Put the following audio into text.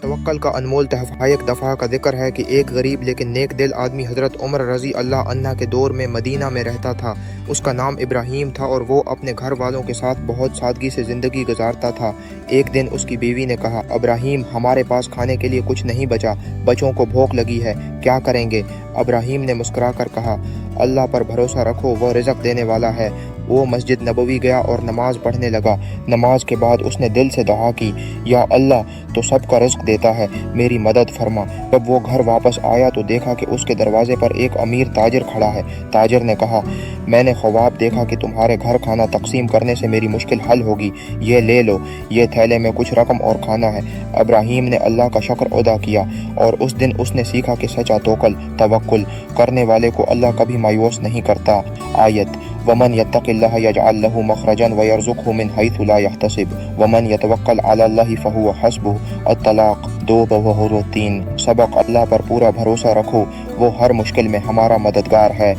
توکل کا انمول تحفہ ایک دفعہ کا ذکر ہے کہ ایک غریب لیکن نیک دل آدمی حضرت عمر رضی اللہ عنہ کے دور میں مدینہ میں رہتا تھا۔ اس کا نام ابراہیم تھا اور وہ اپنے گھر والوں کے ساتھ بہت سادگی سے زندگی گزارتا تھا۔ ایک دن اس کی بیوی نے کہا، ابراہیم، ہمارے پاس کھانے کے لیے کچھ نہیں بچا، بچوں کو بھوک لگی ہے، کیا کریں گے؟ ابراہیم نے مسکرا کر کہا، اللہ پر بھروسہ رکھو، وہ رزق دینے والا ہے۔ وہ مسجد نبوی گیا اور نماز پڑھنے لگا۔ نماز کے بعد اس نے دل سے دعا کی، یا اللہ، تو سب کا رزق دیتا ہے، میری مدد فرما۔ جب وہ گھر واپس آیا تو دیکھا کہ اس کے دروازے پر ایک امیر تاجر کھڑا ہے۔ تاجر نے کہا، میں نے خواب دیکھا کہ تمہارے گھر کھانا تقسیم کرنے سے میری مشکل حل ہوگی، یہ لے لو، یہ تھیلے میں کچھ رقم اور کھانا ہے۔ ابراہیم نے اللہ کا شکر ادا کیا اور اس دن اس نے سیکھا کہ سچا توکل کرنے والے کو اللہ کبھی مایوس نہیں کرتا۔ آیت، ومن یتق اللہ یجعل لہ مخرجا ویرزقہ من حیث لا یحتسب ومن یتوکل علی اللہ فہو حسبہ۔ الطلاق 2 3۔ سبق، اللہ پر پورا بھروسہ رکھو، وہ ہر مشکل میں ہمارا مددگار ہے۔